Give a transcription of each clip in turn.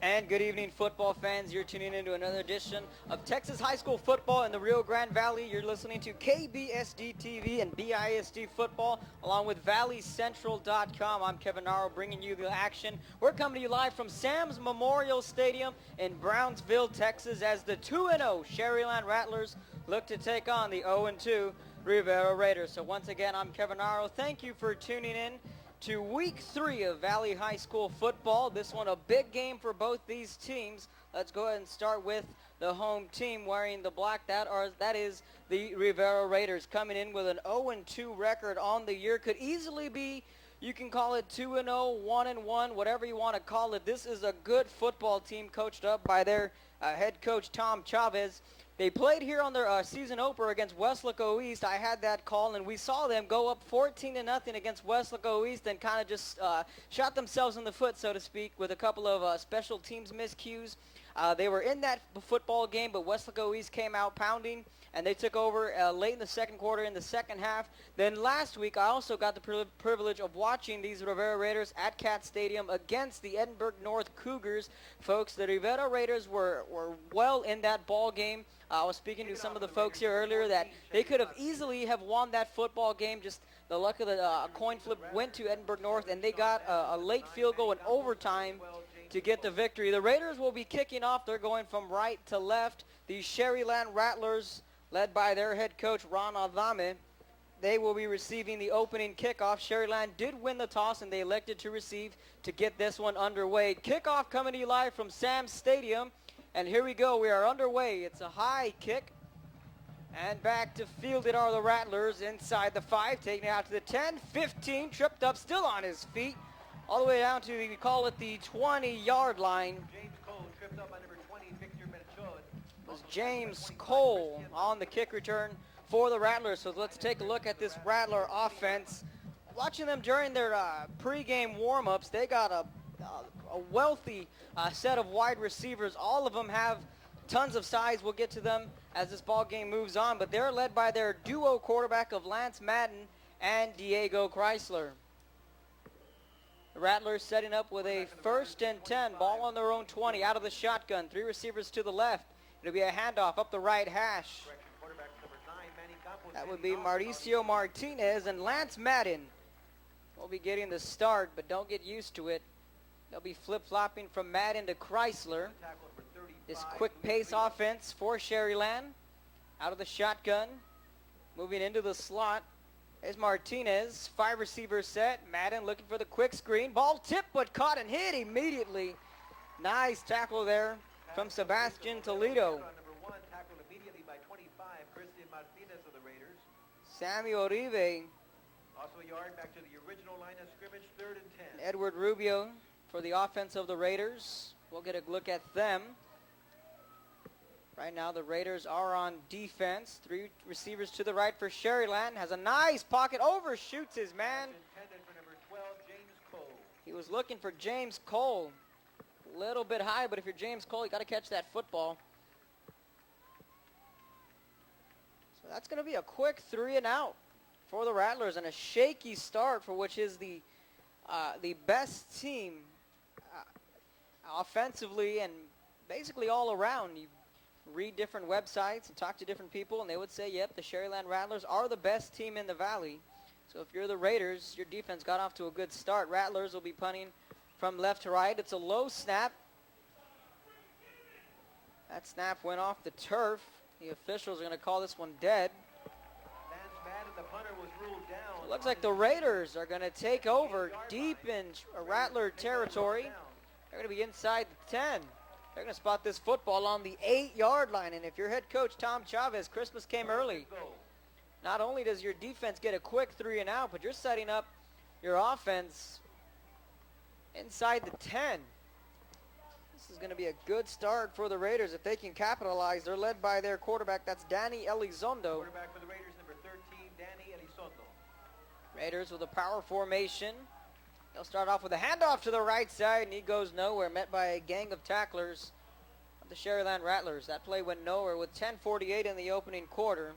And good evening, football fans. You're tuning into another edition of Texas High School Football in the Rio Grande Valley. You're listening to KBSD TV and BISD Football, along with ValleyCentral.com. I'm Kevin Naro, bringing you the action. We're coming to you live from Sam's Memorial Stadium in Brownsville, Texas, as the 2-0 Sharyland Rattlers look to take on the 0-2 Rivera Raiders. So once again, I'm Kevin Naro. Thank you for tuning in to week 3 of Valley High School football. This one a big game for both these teams. Let's go ahead and start with the home team wearing the black. That is the Rivera Raiders, coming in with an 0-2 record on the year. Could easily be, you can call it 2-0, 1-1, whatever you want to call it. This is a good football team coached up by their head coach Tom Chavez. They played here on their season opener against Weslaco East. I had that call, and we saw them go up 14-0 against Weslaco East and kind of just shot themselves in the foot, so to speak, with a couple of special teams miscues. They were in that football game, but Weslaco East came out pounding, and they took over late in the second quarter, in the second half. Then last week, I also got the privilege of watching these Rivera Raiders at Cat Stadium against the Edinburgh North Cougars. Folks, the Rivera Raiders were well in that ball game. I was speaking to some of the folks here earlier that they could have easily have won that football game. Just the luck of the coin flip went to Edinburgh North, and they got a late field goal in overtime to get the victory. The Raiders will be kicking off. They're going from right to left. The Sharyland Rattlers, led by their head coach, Ron Adame, they will be receiving the opening kickoff. Sharyland did win the toss, and they elected to receive to get this one underway. Kickoff coming to you live from Sam's Stadium. And here we go. We are underway. It's a high kick. And back to field it are the Rattlers inside the 5, taking it out to the 10, 15, tripped up, still on his feet, all the way down to, we call it the 20-yard line. James Cole tripped up by number 20, Victor Melchor. It was James Cole on the kick return for the Rattlers. So let's take a look at this Rattler offense. Watching them during their pregame warm-ups, they got a wealthy set of wide receivers. All of them have tons of size. We'll get to them as this ball game moves on, but they're led by their duo quarterback of Lance Madden and Diego Chrysler. The Rattlers setting up with a 1st and 10, ball on their own 20, out of the shotgun. 3 receivers to the left. It'll be a handoff up the right hash. That would be Mauricio Martinez, and Lance Madden will be getting the start, but don't get used to it. They'll be flip-flopping from Madden to Chrysler. This quick pace offense for Sharyland. Out of the shotgun. Moving into the slot is Martinez. 5 receiver set. Madden looking for the quick screen. Ball tipped but caught and hit immediately. Nice tackle there from Sebastian Toledo. Samuel Uribe. Also a yard back to the original line of scrimmage, 3rd and 10. Edward Rubio for the offense of the Raiders. We'll get a look at them. Right now the Raiders are on defense. 3 receivers to the right for Sharyland. Has a nice pocket, overshoots his man. Intended for number 12, James Cole. He was looking for James Cole. A little bit high, but if you're James Cole, you got to catch that football. So that's going to be a quick 3 and out for the Rattlers, and a shaky start for which is the best team offensively and basically all around. You read different websites and talk to different people, and they would say, yep, the Sharyland Rattlers are the best team in the Valley. So if you're the Raiders, your defense got off to a good start. Rattlers will be punting from left to right. It's a low snap. That snap went off the turf. The officials are going to call this one dead. Lance Madden, the punter, was ruled down. It looks like the Raiders are going to take over deep in Rattler territory. They're going to be inside the 10. They're going to spot this football on the 8-yard line. And if you're head coach Tom Chavez, Christmas came early. Not only does your defense get a quick 3 and out, but you're setting up your offense inside the 10. This is going to be a good start for the Raiders if they can capitalize. They're led by their quarterback. That's Danny Elizondo. Quarterback for the Raiders, number 13, Danny Elizondo. Raiders with a power formation. They'll start off with a handoff to the right side, and he goes nowhere, met by a gang of tacklers of the Sharyland Rattlers. That play went nowhere with 10:48 in the opening quarter.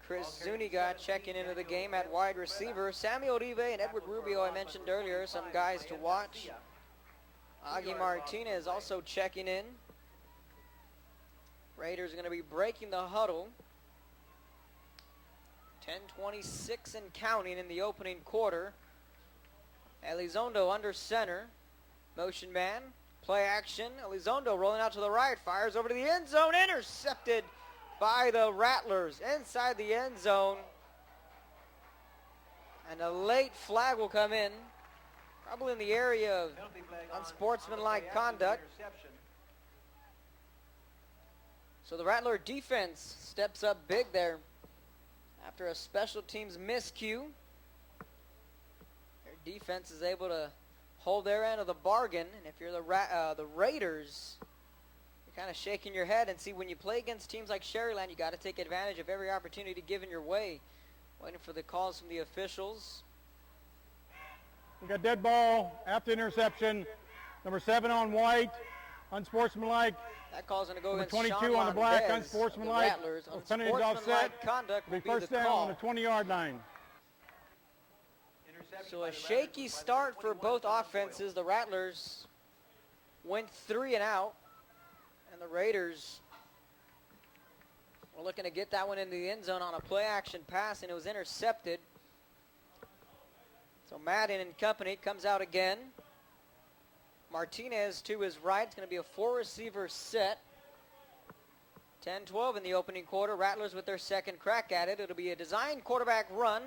Chris Zuniga checking into the game at wide receiver. Samuel Rive and Edward Rubio, I mentioned earlier, some guys to watch. Augie Martinez also checking in. Raiders are going to be breaking the huddle. 10:26 and counting in the opening quarter. Elizondo under center. Motion man. Play action. Elizondo rolling out to the right. Fires over to the end zone. Intercepted by the Rattlers inside the end zone. And a late flag will come in. Probably in the area of unsportsmanlike conduct. So the Rattler defense steps up big there after a special teams miscue. Their defense is able to hold their end of the bargain. And if you're the Raiders, you're kind of shaking your head and see when you play against teams like Sharyland, you got to take advantage of every opportunity given your way. Waiting for the calls from the officials. We got dead ball after interception. Number 7 on white, unsportsmanlike. That call's going to go Number against 22 Sean on the black, Landez, unsportsmanlike. the Rattlers. Penalty offset. Unsportsmanlike conduct will Be be first the down call. on the 20-yard line. So a shaky start for both offenses. The Rattlers went 3 and out, and the Raiders were looking to get that one into the end zone on a play-action pass, and it was intercepted. So Madden and company comes out again. Martinez to his right. It's going to be a 4-receiver set. 10-12 in the opening quarter. Rattlers with their second crack at it. It'll be a design quarterback run.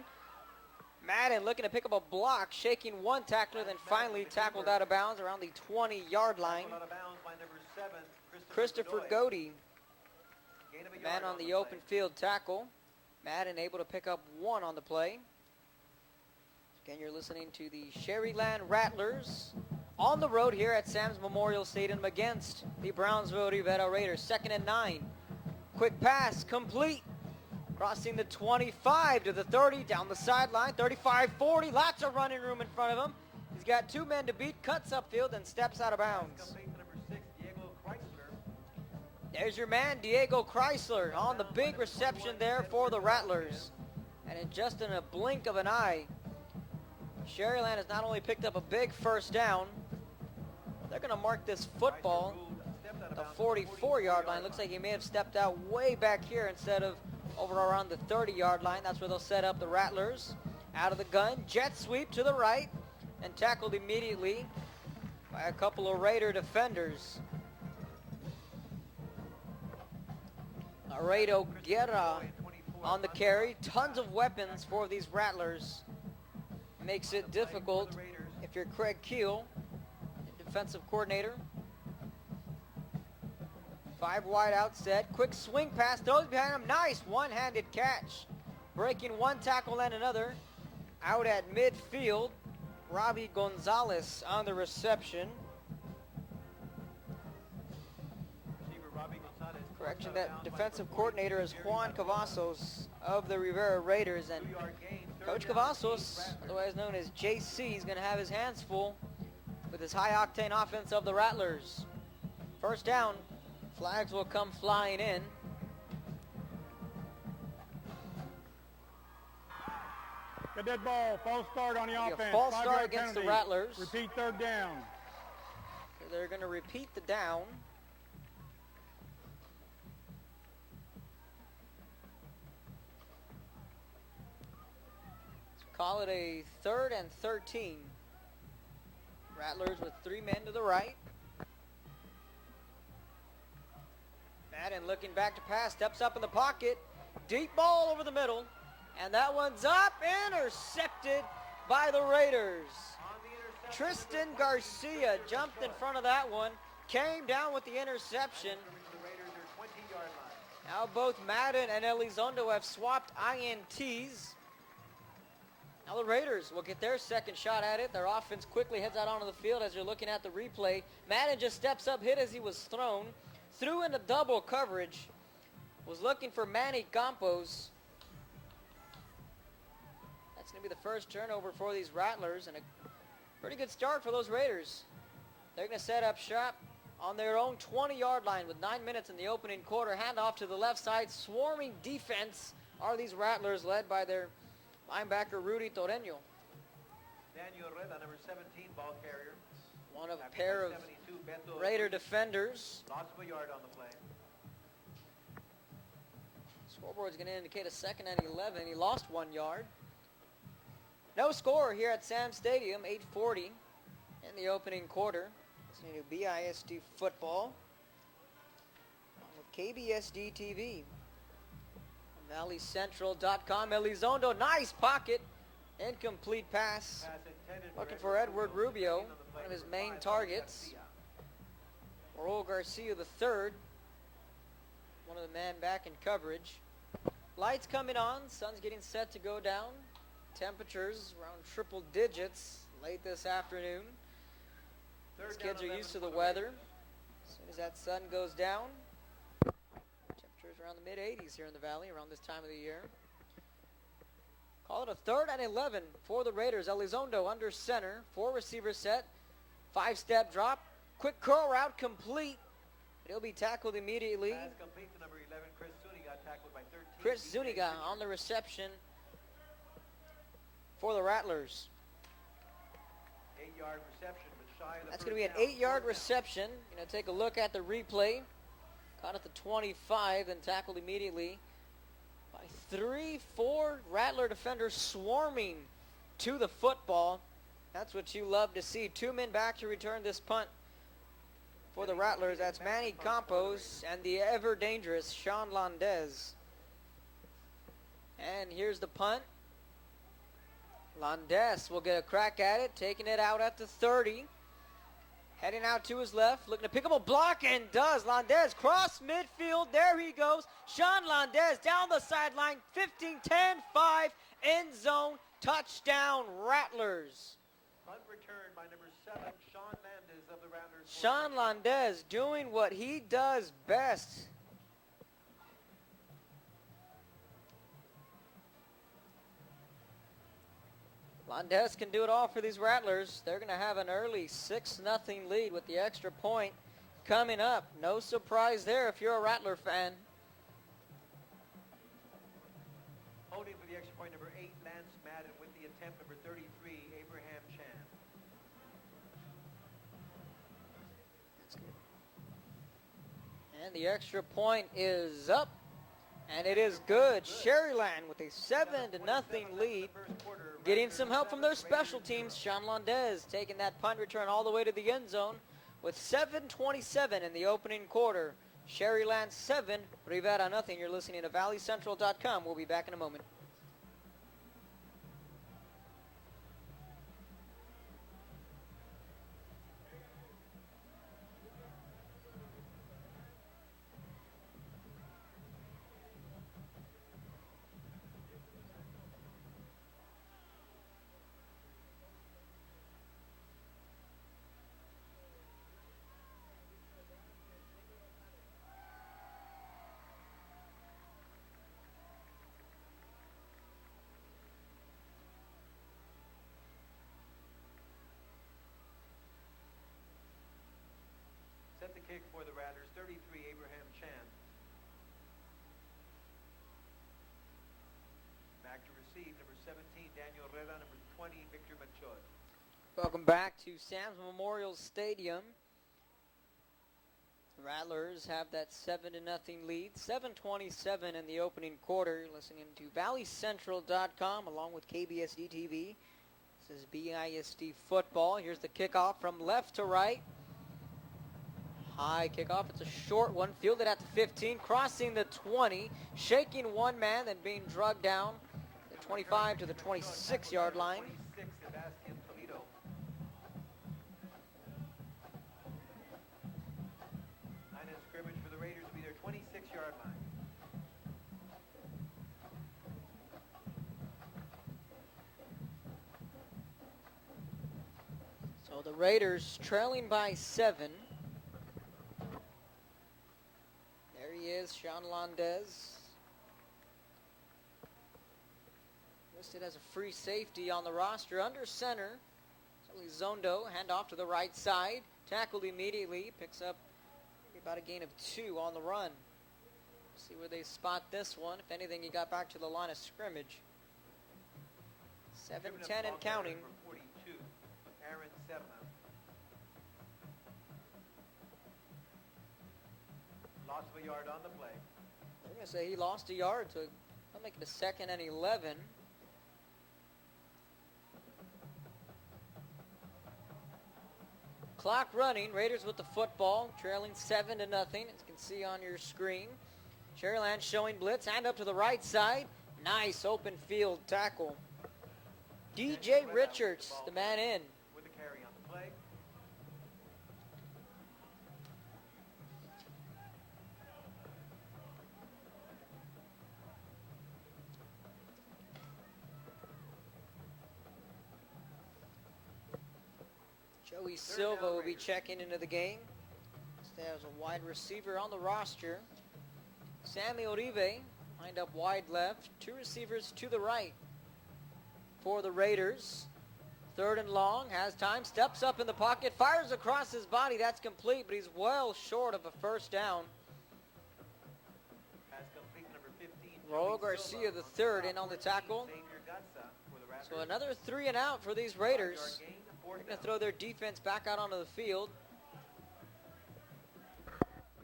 Madden looking to pick up a block, shaking one tackler, then finally tackled out of bounds around the 20-yard line. Christopher Godey, man on the open field tackle. Madden able to pick up 1 on the play. Again, you're listening to the Sharyland Rattlers on the road here at Sam's Memorial Stadium against the Brownsville Rivera Raiders. 2nd and 9. Quick pass, complete. Crossing the 25 to the 30, down the sideline, 35-40. Lots of running room in front of him. He's got 2 men to beat, cuts upfield, and steps out of bounds. There's your man, Diego Chrysler, on the big reception there for the Rattlers. And just in a blink of an eye, Sharyland has not only picked up a big first down, they're going to mark this football at the 44-yard line. Looks like he may have stepped out way back here instead of over around the 30-yard line. That's where they'll set up the Rattlers. Out of the gun, jet sweep to the right, and tackled immediately by a couple of Raider defenders. Laredo Guerra on the carry. Tons of weapons for these Rattlers. Makes it difficult if you're Craig Keel, defensive coordinator. 5 wide out set. Quick swing pass. Throws behind him. Nice one-handed catch. Breaking one tackle and another. Out at midfield. Robbie Gonzalez on the reception. Correction, that defensive coordinator is Juan Cavazos of the Rivera Raiders. And Coach Cavazos, otherwise known as JC, is going to have his hands full with his high-octane offense of the Rattlers. First down. Flags will come flying in. Got dead ball, false start on the offense. False 5-yard start against penalty. the Rattlers. Repeat 3rd down. So they're going to repeat the down. Let's call it a 3rd and 13. Rattlers with 3 men to the right. Madden looking back to pass, steps up in the pocket. Deep ball over the middle. And that one's up, intercepted by the Raiders. Tristan Garcia jumped in front of that one, came down with the interception. Now both Madden and Elizondo have swapped INTs. Now the Raiders will get their second shot at it. Their offense quickly heads out onto the field as you're looking at the replay. Madden just steps up, hit as he was thrown. Threw into double coverage. Was looking for Manny Campos. That's going to be the first turnover for these Rattlers, and a pretty good start for those Raiders. They're going to set up shop on their own 20-yard line with 9 minutes in the opening quarter. Hand off to the left side. Swarming defense are these Rattlers led by their linebacker Rudy Torreño. Daniel Reda, number 17, ball carrier. One of a After pair of 72, Beto Raider Ruiz defenders. lost of a yard on the play. Scoreboard's going to indicate a second and 11. He lost 1 yard. No score here at Sam Stadium, 8:40 in the opening quarter. Listening to BISD football with KBSD TV. ValleyCentral.com. Elizondo, nice pocket. Incomplete pass. Pass intended Looking for Edward Rubio, one of his main targets. Raul Garcia the third. One of the man back in coverage. Lights coming on. Sun's getting set to go down. Temperatures around triple digits late this afternoon. These kids are used to the weather. As soon as that sun goes down, temperatures around the mid-80s here in the Valley around this time of the year. Call it a 3rd and 11 for the Raiders. Elizondo under center. 4 receiver set. 5-step drop. Quick curl route complete. He'll be tackled immediately. Pass complete to number 11, Chris Zuniga, tackled by 13. Chris Zuniga on the reception for the Rattlers. 8-yard reception, but shy of the That's first going to be an down. 8-yard 4th down. reception. You know, take a look at the replay. Caught at the 25 and tackled immediately by 3-4 Rattler defenders swarming to the football. That's what you love to see. 2 men back to return this punt for the Rattlers. That's Manny Campos and the ever-dangerous Sean Landez. And here's the punt. Landez will get a crack at it, taking it out at the 30. Heading out to his left, looking to pick up a block, and does. Landez cross midfield. There he goes. Sean Landez down the sideline. 15, 10, 5, end zone. Touchdown, Rattlers. Punt return by number 7, Sean Landis of the Rattlers. Sean Landez doing what he does best. Landez can do it all for these Rattlers. They're going to have an early 6-0 lead with the extra point coming up. No surprise there if you're a Rattler fan. Holding for the extra point, number 8, Lance Madden, with the attempt, number 33, Abraham Chan. And the extra point is up. And it is good. Sharyland with a 7-0 lead. Getting some help from their special teams. Sean Landez taking that punt return all the way to the end zone with 7:27 in the opening quarter. Sharyland 7, Rivera nothing. You're listening to ValleyCentral.com. We'll be back in a moment. Set the kick for the Rattlers, 33, Abraham Chan. Back to receive, number 17, Daniel Reda, number 20, Victor Machoy. Welcome back to Sam's Memorial Stadium. Rattlers have that 7-0 lead. 7:27 in the opening quarter. You're listening to ValleyCentral.com along with KBSD TV. This is BISD football. Here's the kickoff from left to right. High kickoff. It's a short one. Fielded at the 15, crossing the 20, shaking one man, then being drugged down the 25 to the 26-yard line. 26, Sebastian Toledo. Line of scrimmage for the Raiders will be their 26-yard line. So the Raiders trailing by 7. There he is, Sean Landez. Listed as a free safety on the roster. Under center, Elizondo, hand off to the right side. Tackled immediately, picks up about a gain of 2 on the run. See where they spot this one. If anything, he got back to the line of scrimmage. 7-10 and counting. Number 42, Aaron Serna. Loss of a yard on the play. I'm going to say he lost a yard, so I'll make it a 2nd and 11. Clock running. Raiders with the football, trailing 7-0, as you can see on your screen. Sharyland showing blitz, hand up to the right side. Nice open field tackle. DJ Richards, the man in. With a carry on the play. Joey Silva will be checking into the game. There's a wide receiver on the roster. Sammy Uribe lined up wide left. 2 receivers to the right for the Raiders. 3rd and long, has time, steps up in the pocket, fires across his body. That's complete, but he's well short of a first down. Pass complete, number 15. Raul Joey Garcia, Silva. the third, in on the tackle. Xavier Gutsa for the Rattlers. So another 3 and out for these Raiders. 5-yard gain, They're 4th going to down. throw their defense back out onto the field.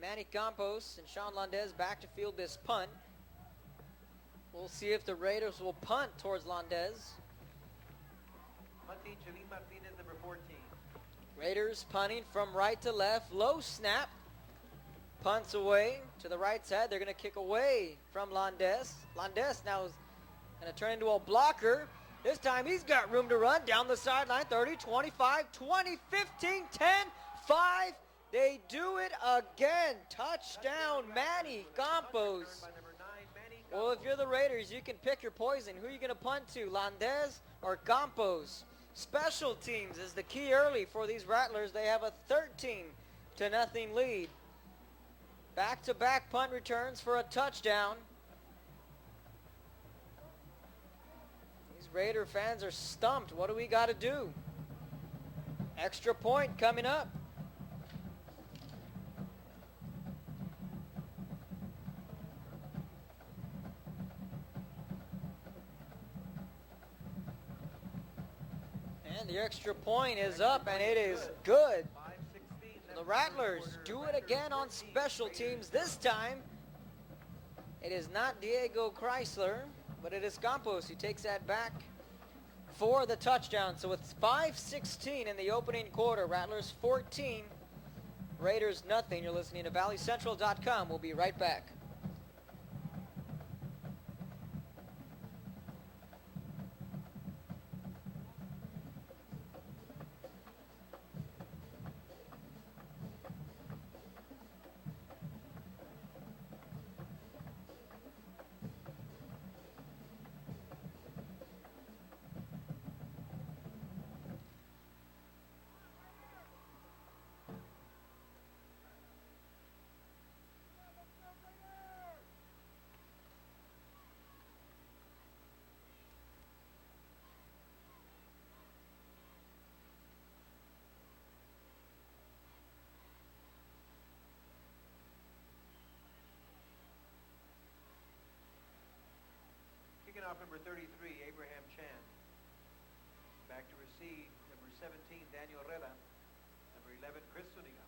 Manny Campos and Sean Landez back to field this punt. We'll see if the Raiders will punt towards Landez. Punting, Chavin Martinez, number 14. Raiders punting from right to left. Low snap. Punts away to the right side. They're going to kick away from Landez. Landez now is going to turn into a blocker. This time he's got room to run down the sideline. 30, 25, 20, 15, 10, 5. They do it again. Touchdown, Manny Campos. By number 9, Manny Well, if you're the Raiders, you can pick your poison. Who are you going to punt to, Landez or Campos? Special teams is the key early for these Rattlers. They have a 13-0 lead. Back-to-back punt returns for a touchdown. These Raider fans are stumped. What do we got to do? Extra point coming up. And the extra point is up, and it is good. 5-16. The Rattlers do it again on special teams. This time, it is not Diego Chrysler, but it is Campos who takes that back for the touchdown. So it's 5-16 in the opening quarter. Rattlers 14, Raiders nothing. You're listening to ValleyCentral.com. We'll be right back. Kicking off number 33, Abraham Chan. Back to receive, number 17, Daniel Rela. Number 11, Chris Zuniga.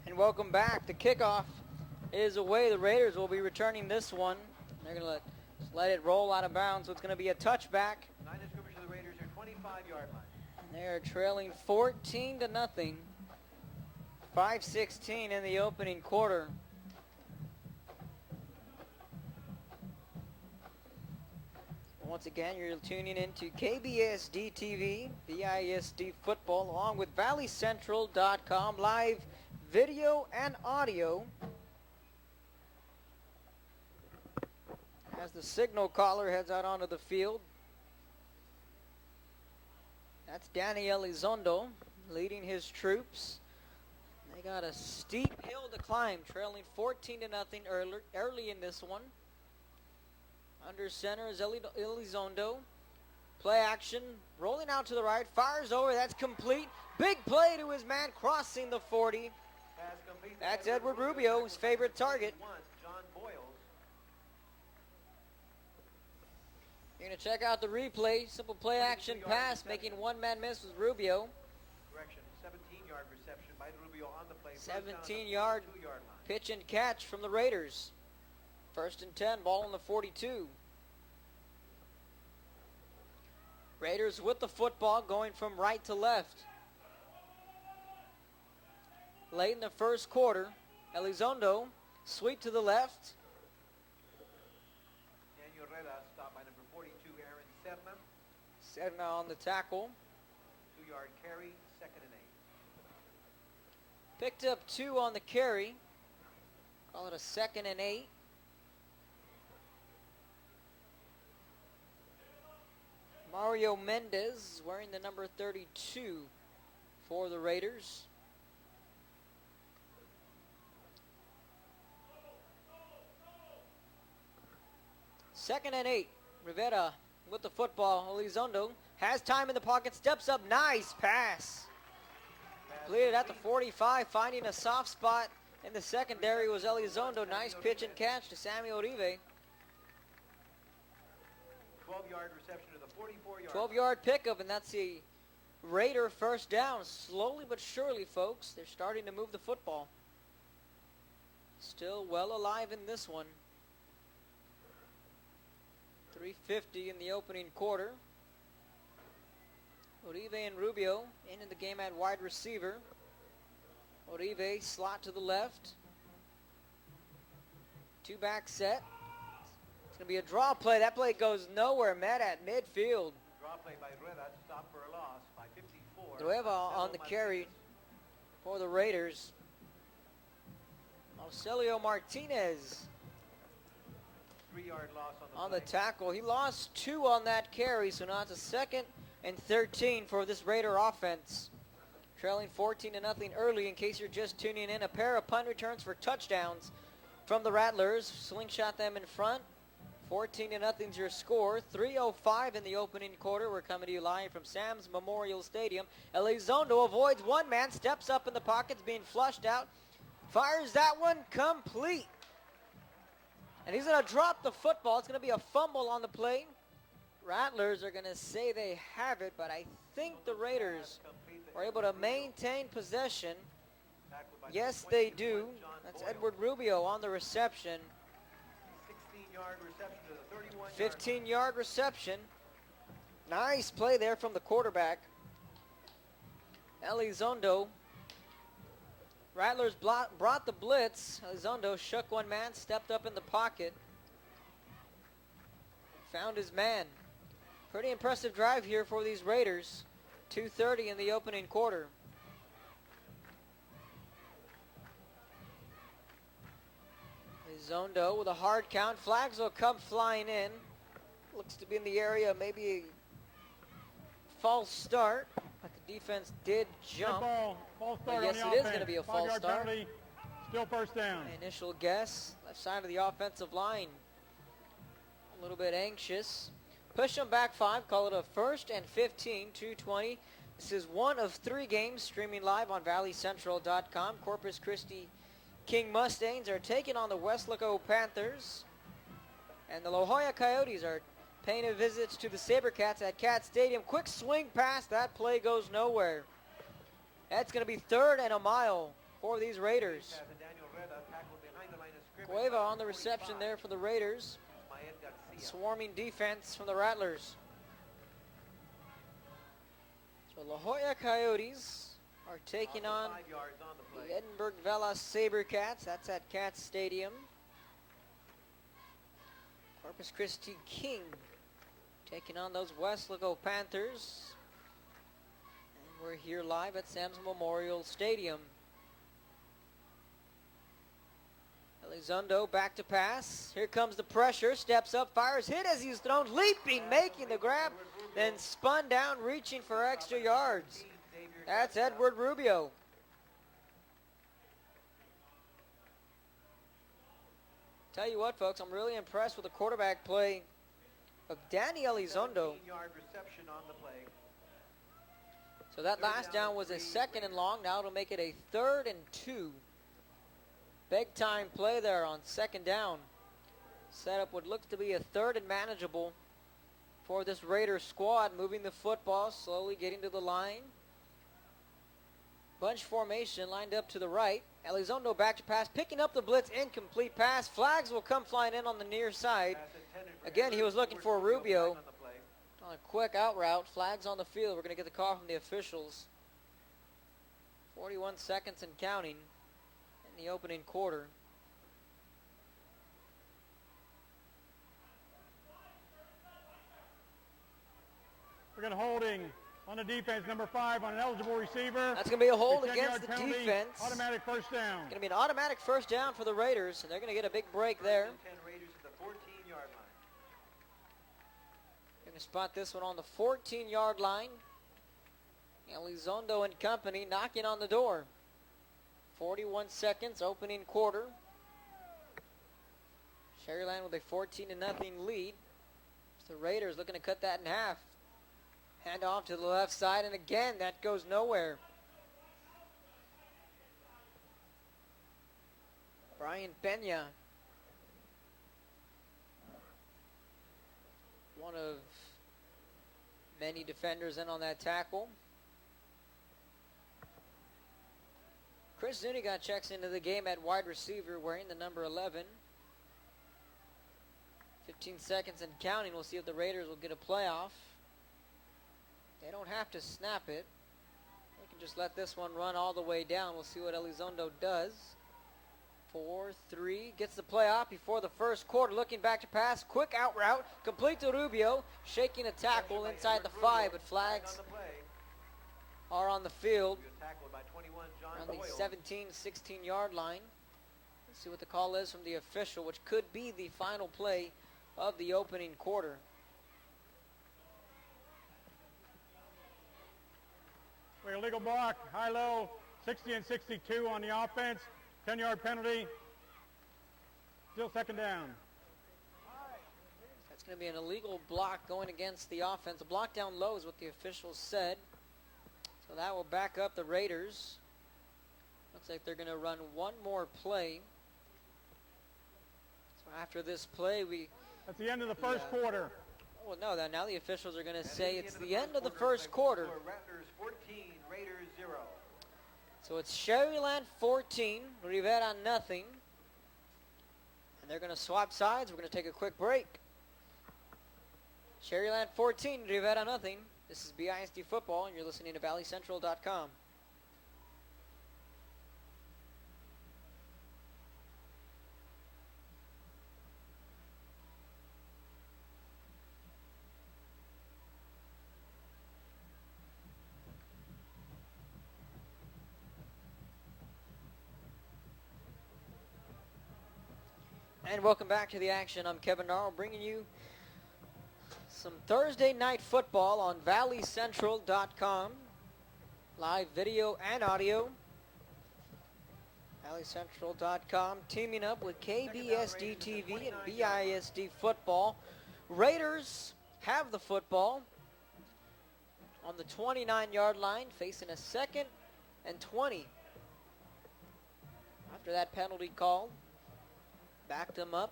And welcome back. The kickoff is away. The Raiders will be returning this one. They're going to let it roll out of bounds, so it's going to be a touchback. Line of scrimmage of the Raiders, their 25-yard line. And they are trailing 14-0. 5-16 in the opening quarter. Once again, you're tuning into KBSD TV, BISD Football, along with ValleyCentral.com, live video and audio. As the signal caller heads out onto the field. That's Danny Elizondo leading his troops. They got a steep hill to climb, trailing 14-0 early in this one. Under center is Elizondo. Play action, rolling out to the right, fires over, that's complete. Big play to his man, crossing the 40. Pass complete. That's Edward Rubio, his favorite target. John Boyles. You're going to check out the replay. Simple play action pass, making one man miss with Rubio. Correction, 17-yard reception by Rubio on the play. 17-yard 2-yard line. pitch and catch from the Raiders. 1st and 10, ball on the 42. Raiders with the football, going from right to left. Late in the first quarter, Elizondo, sweep to the left. Daniel Reda stopped by number 42, Aaron Sedna. Sedna on the tackle. 2-yard carry, 2nd and 8. Picked up 2 on the carry. Call it a 2nd and 8. Mario Mendez wearing the number 32 for the Raiders. Second and 8. Rivera with the football. Elizondo has time in the pocket, steps up, nice pass. Completed at the 45, finding a soft spot in the secondary was Elizondo. Nice pitch and catch to Samuel Uribe. 12-yard reception to the 44-yard. 12-yard pickup, and that's the Raider first down. Slowly but surely, folks, they're starting to move the football. Still well alive in this one. 3:50 in the opening quarter. Uribe and Rubio into the game at wide receiver. Uribe slot to the left. 2-back set. It's going to be a draw play. That play goes nowhere. Met at midfield. Draw play by Reda, stop for a loss by 54. Nueva on the carry for the Raiders. Marcelio Martinez 3-yard loss on play. the tackle. He lost 2 on that carry, so now it's a 2nd and 13 for this Raider offense. Trailing 14-0 early. In case you're just tuning in, a pair of punt returns for touchdowns from the Rattlers. Slingshot them in front. 14-0's your score. 3:05 in the opening quarter. We're coming to you live from Sam's Memorial Stadium. Elizondo avoids one man, steps up in the pockets, being flushed out. Fires that one complete. And he's going to drop the football. It's going to be a fumble on the play. Rattlers are going to say they have it, but I think the Raiders are able to maintain possession. Yes, they do. That's Edward Rubio on the reception. 16-yard reception to the 31-yard. 15-yard reception. Nice play there from the quarterback. Elizondo. Rattlers brought the blitz. Elizondo shook one man, stepped up in the pocket. Found his man. Pretty impressive drive here for these Raiders. 2:30 in the opening quarter. Elizondo with a hard count. Flags will come flying in. Looks to be in the area, maybe a false start. But the defense did jump. False start yes, on it the is going to be a false 5-yard start. penalty, still first down. Initial guess, left side of the offensive line. A little bit anxious. Push them back 5, call it a 1st and 15, 2:20. This is one of 3 games streaming live on valleycentral.com. Corpus Christi King Mustangs are taking on the Weslaco Panthers. And the La Jolla Coyotes are paying a visit to the Sabercats at Cat Stadium. Quick swing pass, that play goes nowhere. That's going to be 3rd and a mile for these Raiders. Cueva on the reception there for the Raiders. Swarming defense from the Rattlers. So La Jolla Coyotes are taking on the Edinburgh Vela Sabercats. That's at Cat Stadium. Corpus Christi King taking on those Weslaco Panthers. And we're here live at Sam's Memorial Stadium. Elizondo back to pass. Here comes the pressure. Steps up, fires, hit as he's thrown, leaping, making the grab, then spun down, reaching for extra yards. That's Edward Rubio. Tell you what, folks, I'm really impressed with the quarterback play of Danny Elizondo. 17-yard reception on the play. So that Third last down down was a three, 2nd and long. Now it'll make it a 3rd and 2. Big time play there on 2nd down. Set up what looks to be a 3rd and manageable for this Raiders squad. Moving the football, slowly getting to the line. Bunch formation lined up to the right. Elizondo back to pass, picking up the blitz, incomplete pass. Flags will come flying in on the near side. Pass intended for Again, he was looking for Rubio. on the play. On a quick out route, flags on the field. We're going to get the call from the officials. 41 seconds and counting in the opening quarter. We're going to holding on the defense, number 5 on an eligible receiver. That's going to be a hold A 10-yard against the penalty, defense. Automatic first down. Going to be an automatic first down for the Raiders, and they're going to get a big break there. 10 Raiders at the 14-yard line. Going to spot this one on the 14-yard line. Elizondo and company knocking on the door. 41 seconds, opening quarter. Sharyland with a 14-0 lead. The Raiders looking to cut that in half. Hand off to the left side, and again, that goes nowhere. Brian Pena, one of many defenders in on that tackle. Chris Zuniga checks into the game at wide receiver wearing the number 11. 15 seconds and counting. We'll see if the Raiders will get a playoff. They don't have to snap it. They can just let this one run all the way down. We'll see what Elizondo does. 4-3. Gets the play off before the first quarter. Looking back to pass. Quick out route. Complete to Rubio. Shaking a tackle inside the 5, but flags on the play. are on the field. Rubio tackled by 21 John Around the Boyle. 17, 16-yard line. Let's see what the call is from the official, which could be the final play of the opening quarter. We have a legal block, high-low, 60 and 62 on the offense. 10-yard penalty. Still 2nd down. That's going to be an illegal block going against the offense. A block down low is what the officials said. So that will back up the Raiders. Looks like they're going to run one more play. So after this play, That's the end of the first quarter. well, no, now the officials are going to And say at it's the end of the first by quarter. score, Rattlers 14, Raiders 0. So it's Sharyland 14, Rivera nothing. And they're going to swap sides. We're going to take a quick break. Sharyland 14, Rivera nothing. This is BISD Football, and you're listening to ValleyCentral.com. And welcome back to the action. I'm Kevin Darrell, bringing you some Thursday night football on ValleyCentral.com. Live video and audio. ValleyCentral.com teaming up with KBSD TV and BISD Football. Raiders have the football on the 29-yard line, facing a 2nd and 20. After that penalty call, backed them up.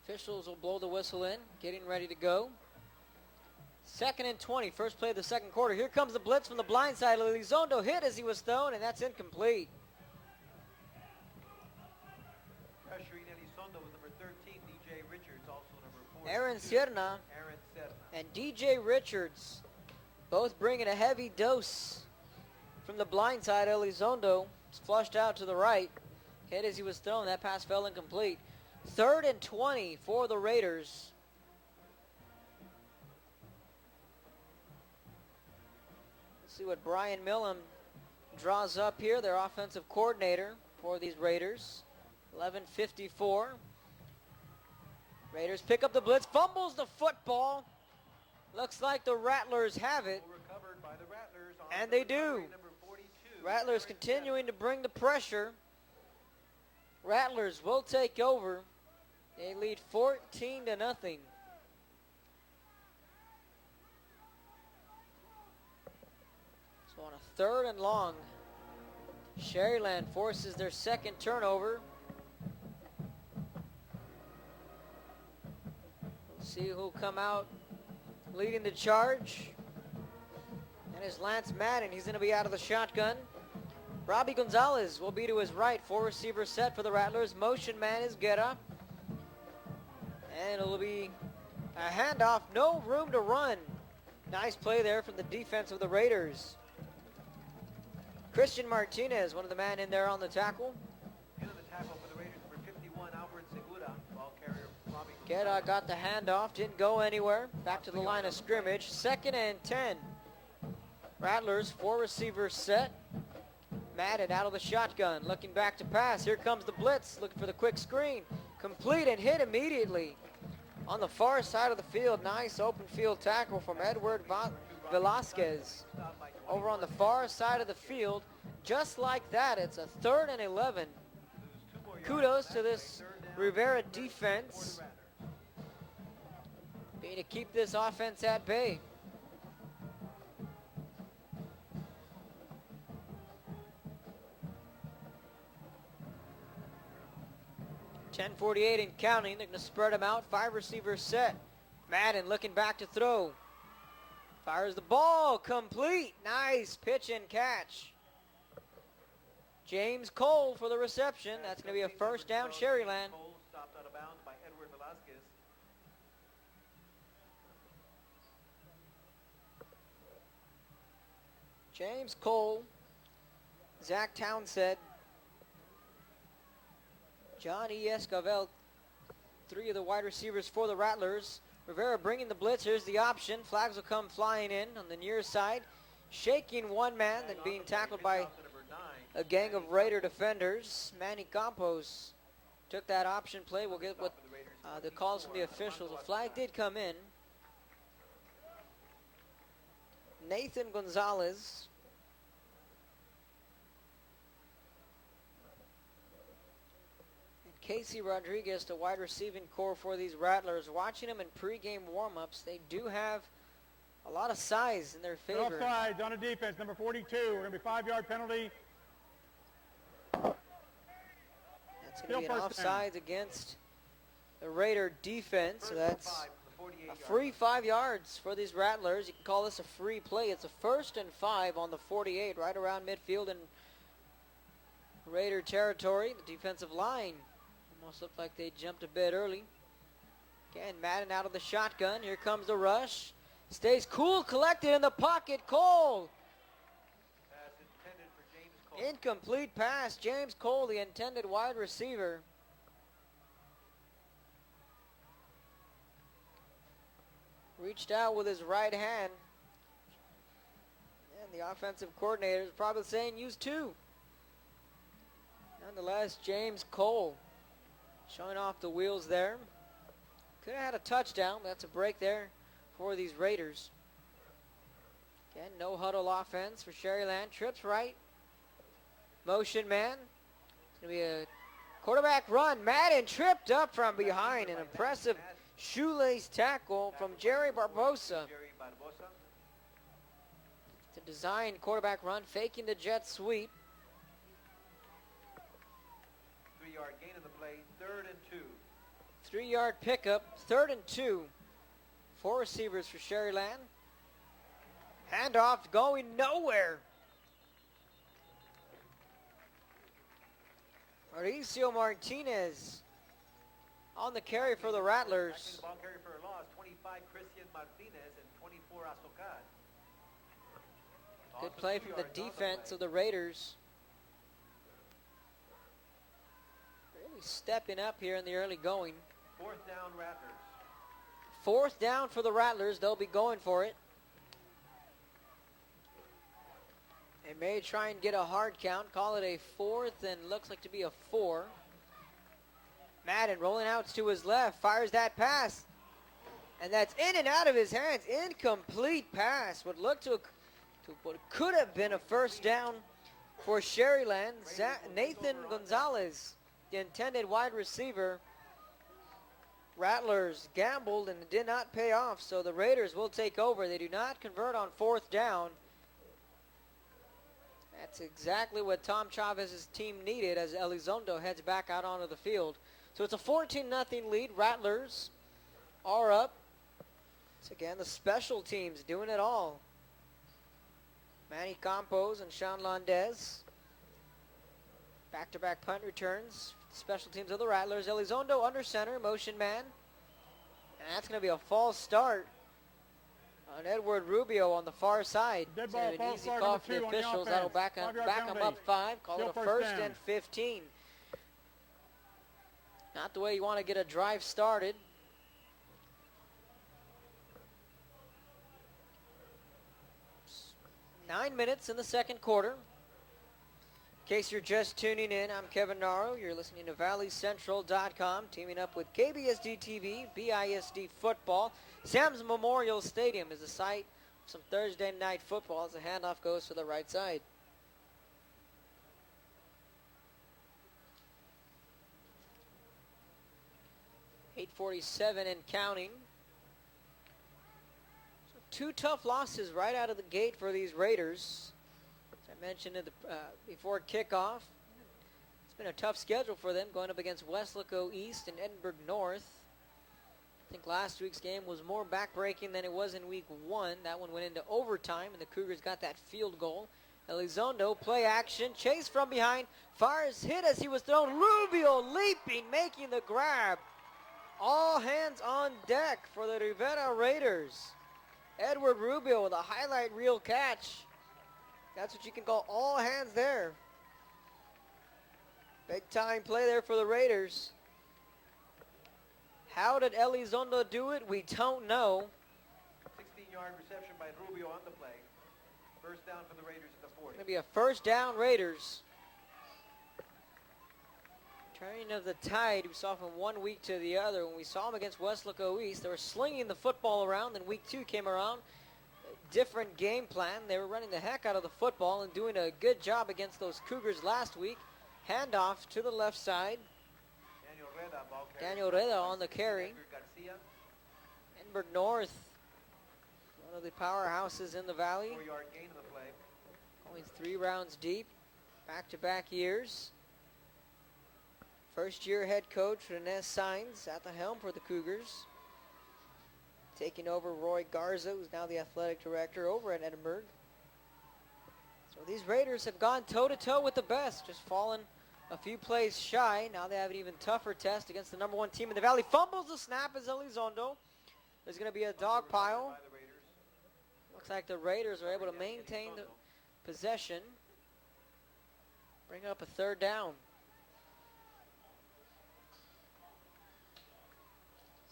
Officials will blow the whistle in, getting ready to go. 2nd and 20, first play of the second quarter. Here comes the blitz from the blind side. Elizondo hit as he was thrown, and that's incomplete. Pressuring Elizondo was number 13, DJ Richards, also number 4. Aaron Sierna Aaron Serna. and DJ Richards both bringing a heavy dose from the blind side. Elizondo was flushed out to the right. Hit as he was thrown. That pass fell incomplete. 3rd and 20 for the Raiders. Let's see what Brian Millam draws up here, their offensive coordinator for these Raiders. 11:54. Raiders pick up the blitz, fumbles the football. Looks like the Rattlers have it. Recovered by the Rattlers on And the they do. recovery, number 42. Rattlers continuing to bring the pressure. Rattlers will take over. They lead 14-0. So on a 3rd and long, Sharyland forces their second turnover. We'll see who'll come out leading the charge. And it's Lance Madden. He's going to be out of the shotgun. Robbie Gonzalez will be to his right. 4 receiver set for the Rattlers. Motion man is Guerra. And it'll be a handoff. No room to run. Nice play there from the defense of the Raiders. Christian Martinez, one of the men in there on the tackle. In on the tackle for the Raiders, number 51, Albert Segura. Ball carrier, Robbie Guerra got the handoff. Didn't go anywhere. Back to the line of scrimmage. 2nd and 10. Rattlers, 4 receivers set. Madden out of the shotgun, looking back to pass. Here comes the blitz, looking for the quick screen. Complete and hit immediately. On the far side of the field, nice open field tackle from Edward Velasquez. Over on the far side of the field, just like that, it's a 3rd and 11. Kudos to this Rivera defense. Being to keep this offense at bay. 10:48 and counting. They're going to spread them out. 5 receivers set. Madden looking back to throw. Fires the ball. Complete. Nice pitch and catch. James Cole for the reception. That's going to be a first down, Sharyland. Cole stopped out of bounds by Edward Velasquez. James Cole, Zach Townsend, John E. Escovel, 3 of the wide receivers for the Rattlers. Rivera bringing the blitz. Here's the option. Flags will come flying in on the near side. Shaking one man, then being tackled by a gang of Raider defenders. Manny Campos took that option play. We'll get what the calls from the officials. The flag did come in. Nathan Gonzalez. And Casey Rodriguez, the wide receiving core for these Rattlers. Watching them in pregame warm-ups, they do have a lot of size in their favor. Offside on a defense, number 42. We're going to be 5-yard penalty. That's going to be an offsides against the Raider defense. So that's a free 5 yards for these Rattlers. You can call this a free play. It's a 1st and 5 on the 48, right around midfield in Raider territory. The defensive line almost looked like they jumped a bit early. Again, Madden out of the shotgun. Here comes the rush. Stays cool, collected in the pocket. Cole. Pass intended for James Cole. Incomplete pass. James Cole, the intended wide receiver. Reached out with his right hand. And the offensive coordinator is probably saying use 2. Nonetheless, James Cole showing off the wheels there. Could have had a touchdown. That's a break there for these Raiders. Again, no huddle offense for Sharyland. Trips right. Motion man. It's going to be a quarterback run. Madden tripped up from behind. An impressive shoelace tackle from Jerry Barbosa. To design quarterback run, faking the jet sweep. 3-yard gain of the play, 3rd and 2. 3-yard pickup, 3rd and 2. 4 receivers for Sharyland. Handoff going nowhere. Mauricio Martinez on the carry for the Rattlers. The ball carrier for a loss, 25 Christian Martinez and 24 Azocar. Good play from the defense of the Raiders. Really stepping up here in the early going. 4th down Rattlers. 4th down for the Rattlers. They'll be going for it. They may try and get a hard count. Call it a 4th and looks like to be a 4. Madden rolling out to his left. Fires that pass. And that's in and out of his hands. Incomplete pass. Would look to what could have been a first down for Sharyland. Nathan Gonzalez the intended wide receiver. Rattlers gambled and it did not pay off, so the Raiders will take over. They do not convert on 4th down. That's exactly what Tom Chavez's team needed as Elizondo heads back out onto the field. So it's a 14-0 lead. Rattlers are up. So again, the special teams doing it all. Manny Campos and Sean Landez. Back-to-back punt returns. Special teams of the Rattlers. Elizondo under center, motion man. And that's going to be a false start on Edward Rubio on the far side. Dead ball, An false easy start, call number for the 2 on the officials. offense. That'll back 5-yard them penalty. up 5. Call Still it a first first down. and 15. Not the way you want to get a drive started. Nine minutes in the second quarter. In case you're just tuning in, I'm Kevin Naro. You're listening to ValleyCentral.com, teaming up with KBSD TV, BISD Football. Sam's Memorial Stadium is the site of some Thursday night football as the handoff goes to the right side. .847 and counting. So 2 tough losses right out of the gate for these Raiders. As I mentioned before kickoff, it's been a tough schedule for them going up against Weslaco East and Edinburgh North. I think last week's game was more backbreaking than it was in week 1. That one went into overtime, and the Cougars got that field goal. Elizondo, play action, chase from behind, fires, hit as he was thrown. Rubio leaping, making the grab. All hands on deck for the Rivera Raiders. Edward Rubio with a highlight reel catch. That's what you can call all hands there. Big time play there for the Raiders. How did Elizondo do it? We don't know. 16-yard reception by Rubio on the play. First down for the Raiders at the 40. Going to be a first down Raiders. Turning of the tide we saw from one week to the other. When we saw them against Weslaco East, they were slinging the football around. Then week 2 came around. Different game plan. They were running the heck out of the football and doing a good job against those Cougars last week. Handoff to the left side. Daniel Reda on the carry. Edinburgh North, one of the powerhouses in the valley. 4-yard gain of the play. Going 3 rounds deep. Back-to-back years. First-year head coach Renez Sainz at the helm for the Cougars. Taking over Roy Garza, who's now the athletic director over at Edinburgh. So these Raiders have gone toe-to-toe with the best, just fallen a few plays shy. Now they have an even tougher test against the number 1 team in the valley. Fumbles the snap as Elizondo. There's going to be a dog pile. Looks like the Raiders are able to maintain the possession. Bring up a third down.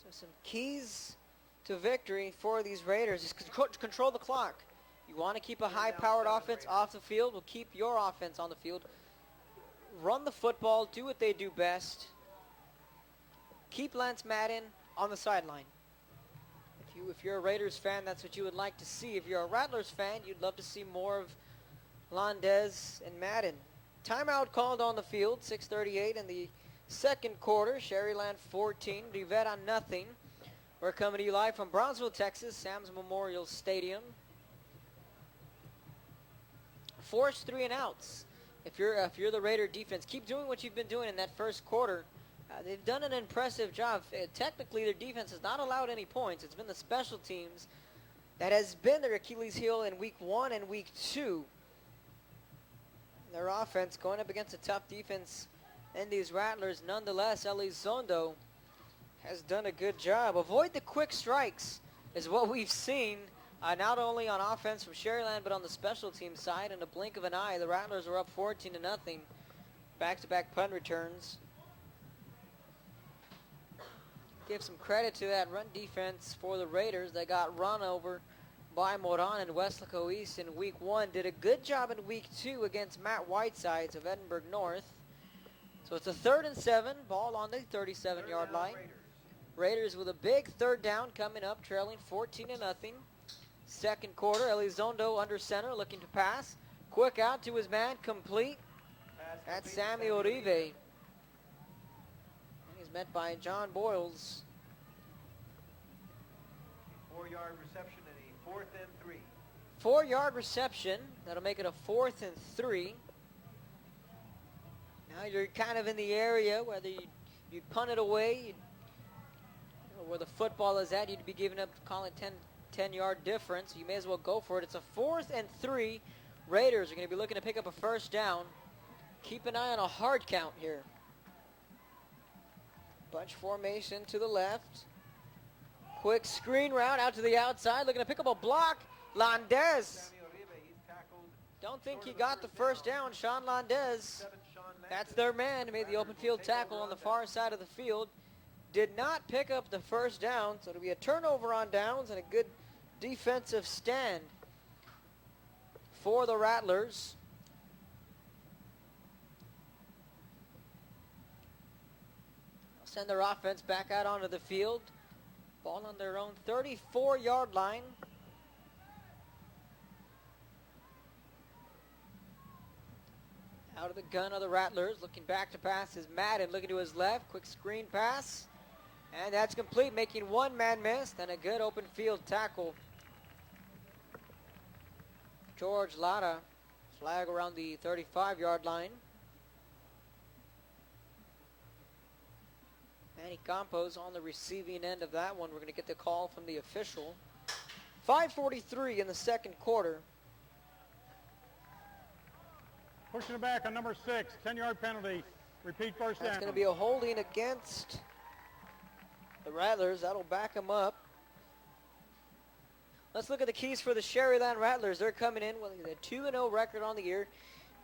So some keys to victory for these Raiders is control the clock. You want to keep a high-powered offense off the field. We'll keep your offense on the field. Run the football. Do what they do best. Keep Lance Madden on the sideline. If you're a Raiders fan, that's what you would like to see. If you're a Rattlers fan, you'd love to see more of Landez and Madden. Timeout called on the field. 6:38 in the second quarter. Sharyland 14, Rivera nothing. We're coming to you live from Brownsville, Texas, Sam's Memorial Stadium. Forced 3 and outs. If you're the Raider defense, keep doing what you've been doing in that first quarter. They've done an impressive job. Technically, their defense has not allowed any points. It's been the special teams that has been their Achilles heel in week 1 and week 2. Their offense going up against a tough defense and these Rattlers. Nonetheless, Elizondo has done a good job. Avoid the quick strikes is what we've seen, not only on offense from Sharyland, but on the special team side. In a blink of an eye, the Rattlers were up 14-0. Back-to-back punt returns. Give some credit to that run defense for the Raiders. They got run over by Moran and Weslaco East in week 1. Did a good job in week 2 against Matt Whitesides of Edinburgh North. So it's a 3rd and 7. Ball on the 37-yard line. Raiders with a big third down coming up, trailing 14-0. Second quarter, Elizondo under center, looking to pass. Quick out to his man, complete. That's Sammy Uribe. met by John Boyles. 4-yard reception and a 4th and 3. 4-yard reception. That'll make it a 4th and 3. Now you're kind of in the area, whether you punt it away, or where the football is at, you'd be giving up, call it 10-yard difference. You may as well go for it. It's a 4th and 3. Raiders are going to be looking to pick up a first down. Keep an eye on a hard count here. Bunch formation to the left. Quick screen route out to the outside. Looking to pick up a block. Landez. Don't think he got the first down. Sean Landez. That's their man who made the open field tackle on the far side of the field. Did not pick up the first down, so it'll be a turnover on downs and a good defensive stand for the Rattlers. They'll send their offense back out onto the field. Ball on their own 34-yard line. Out of the gun are the Rattlers. Looking back to pass is Madden. Looking to his left. Quick screen pass. And that's complete, making one man miss. And a good open field tackle. George Lara. Flag around the 35-yard line. Manny Campos on the receiving end of that one. We're going to get the call from the official. 5:43 in the second quarter. Pushing it back on number 6, 10-yard penalty. Repeat first down. That's going to be a holding against the Rattlers. That'll back them up. Let's look at the keys for the Sharyland Rattlers. They're coming in with a 2-0 record on the year,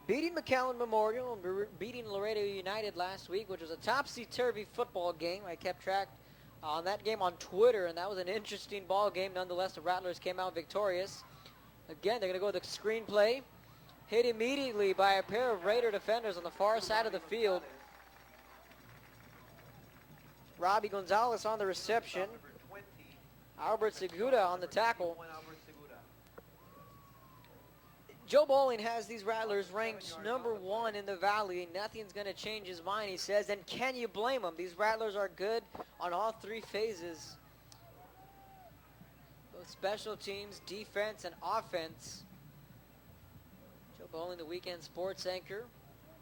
beating McAllen Memorial and beating Laredo United last week, which was a topsy-turvy football game. I kept track on that game on Twitter, and that was an interesting ball game. Nonetheless, the Rattlers came out victorious. Again, they're going to go with the screen play. Hit immediately by a pair of Raider defenders on the far side of the field. Robbie Gonzalez on the reception. Albert Segura on the tackle. Joe Bowling has these Rattlers ranked number 1 in the Valley. Nothing's going to change his mind, he says. And can you blame him? These Rattlers are good on all 3 phases. Both special teams, defense, and offense. Joe Bowling, the weekend sports anchor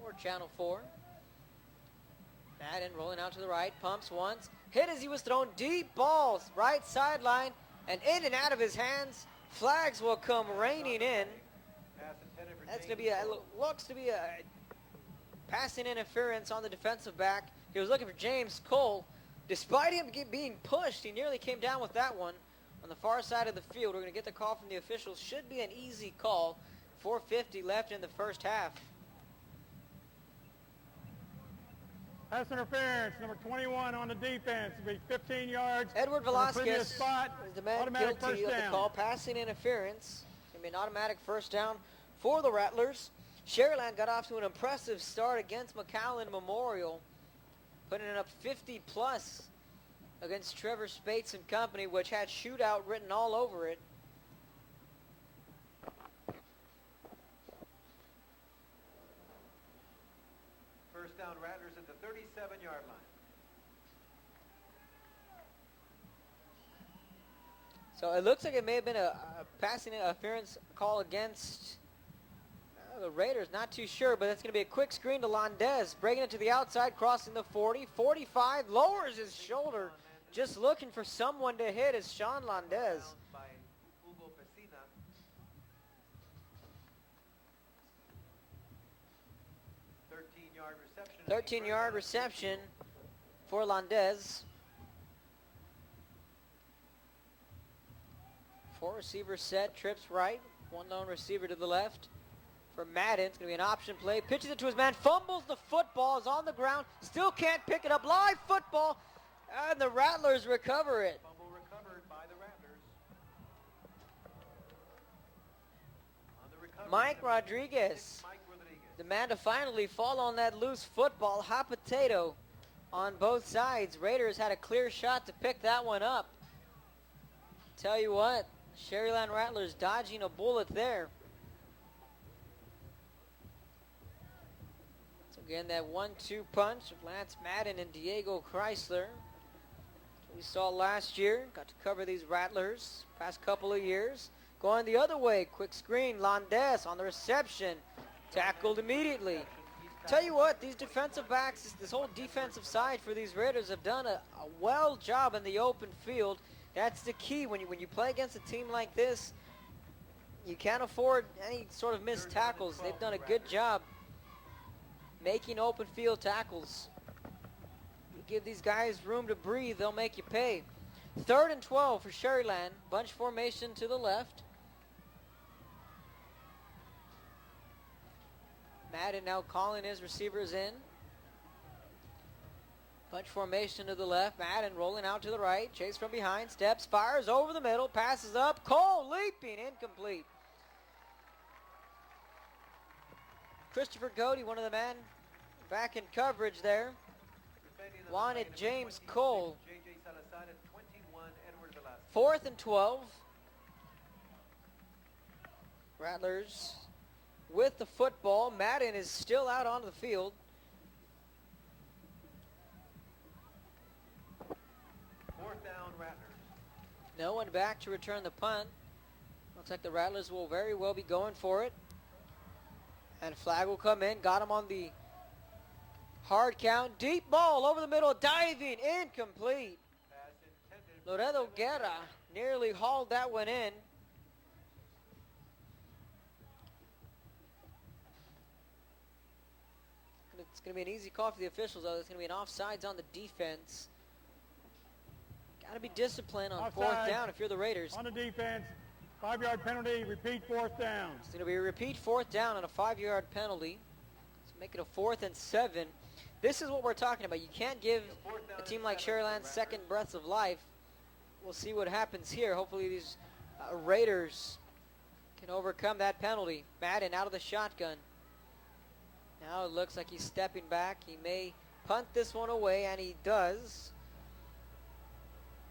for Channel 4. Madden rolling out to the right, pumps once. Hit as he was thrown, deep balls, right sideline, and in and out of his hands. Flags will come raining in. That's going to be looks to be a passing interference on the defensive back. He was looking for James Cole. Despite him being pushed, he nearly came down with that one on the far side of the field. We're going to get the call from the officials. Should be an easy call. 4:50 left in the first half. Pass interference, number 21 on the defense. It'll be 15 yards. Edward from the previous Velasquez spot. is the man Automatic guilty first of the down. call. Passing interference. It's going to be an automatic first down for the Rattlers. Sharyland got off to an impressive start against McAllen Memorial, putting it up 50-plus against Trevor Spates and company, which had shootout written all over it. First down, Rattlers at the 37-yard line. So it looks like it may have been a passing interference call against the Raiders. Not too sure, but it's going to be a quick screen to Landez. Breaking it to the outside, crossing the 40. 45, lowers his shoulder. Just looking for someone to hit is Sean Landez. By Hugo Pesina. 13-yard reception. 13-yard reception for Landez. 4 receivers set, trips right. 1 lone receiver to the left. For Madden, it's going to be an option play. Pitches it to his man, fumbles the football, is on the ground, still can't pick it up. Live football, and the Rattlers recover it. Fumble recovered by the Rattlers. On the recovery, Mike number 6, Rodriguez, Mike Rodriguez. the man to finally fall on that loose football. Hot potato on both sides. Raiders had a clear shot to pick that one up. Tell you what, Sharyland Rattlers dodging a bullet there. Again, that 1-2 punch of Lance Madden and Diego Chrysler. We saw last year. Got to cover these Rattlers past couple of years. Going the other way. Quick screen. Landes on the reception. Tackled immediately. Tell you what, these defensive backs, this whole defensive side for these Raiders have done a well job in the open field. That's the key. When you play against a team like this, you can't afford any sort of missed tackles. They've done a good job making open field tackles. You give these guys room to breathe, they'll make you pay. 3rd and 12 for Sharyland. Bunch formation to the left. Madden now calling his receivers in. Bunch formation to the left. Madden rolling out to the right. Chase from behind. Steps, fires over the middle. Passes up. Cole leaping. Incomplete. Christopher Cody, one of the men back in coverage there, wanted James Cole. 4th and 12. Rattlers with the football. Madden is still out on the field. Fourth down, Rattlers. No one back to return the punt. Looks like the Rattlers will very well be going for it. And flag will come in. Got him on the hard count. Deep ball over the middle. Diving. Incomplete. Loredo Guerra nearly hauled that one in. It's going to be an easy call for the officials, though. There's going to be an offsides on the defense. Got to be disciplined on Offside 4th down if you're the Raiders. On the defense. 5-yard penalty. Repeat 4th down. It's going to be a repeat 4th down and a 5-yard penalty. Let's make it a 4th and 7. This is what we're talking about. You can't give a team like Sharyland second breaths of life. We'll see what happens here. Hopefully these Raiders can overcome that penalty. Madden out of the shotgun. Now it looks like he's stepping back. He may punt this one away, and he does.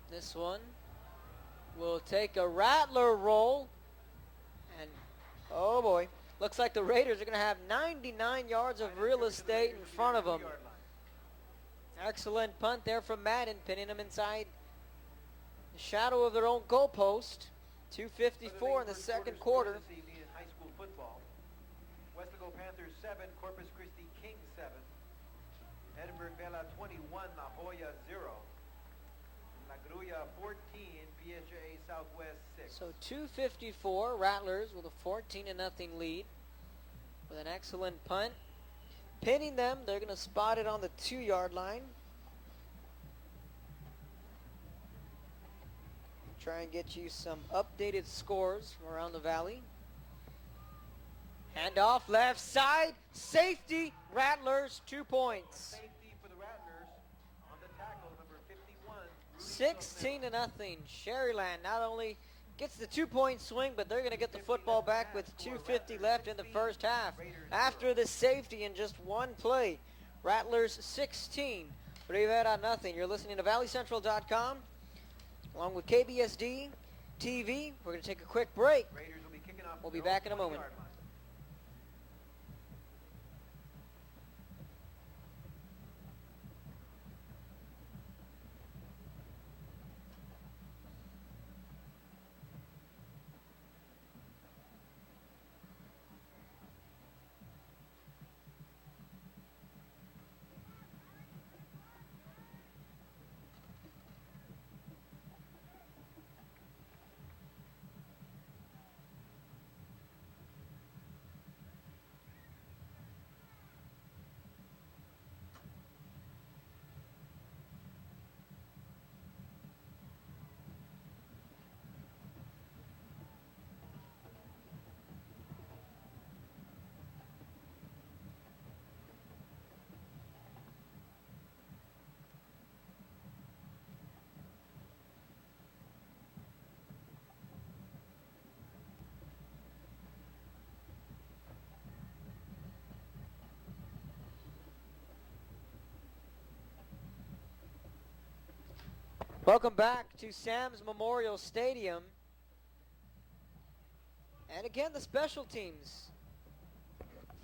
This one will take a Rattler roll. And, oh boy, looks like the Raiders are going to have 99 yards of real estate in front of them. Excellent punt there from Madden, pinning them inside the shadow of their own goalpost. 2:54 in the second quarter. High school football. Weslaco Panthers 7, Corpus Christi Kings 7. Edinburgh Vela 21, La Jolla 0. La Grulla 14, PHA Southwest 6. So 2:54, Rattlers with a 14-0 lead with an excellent punt. Pinning them, they're going to spot it on the 2-yard line. Try and get you some updated scores from around the valley. Handoff left side, safety, Rattlers 2 points. Safety for the Rattlers on the tackle, number 16-0.51. Sharyland not only gets the 2-point swing, but they're going to get the football back with 2:50 left in the first half. After the safety in just one play, Rattlers 16, Rivera nothing. You're listening to ValleyCentral.com along with KBSD TV. We're going to take a quick break. Raiders will be kicking off. We'll be back in a moment. Welcome back to Sam's Memorial Stadium. And again, the special teams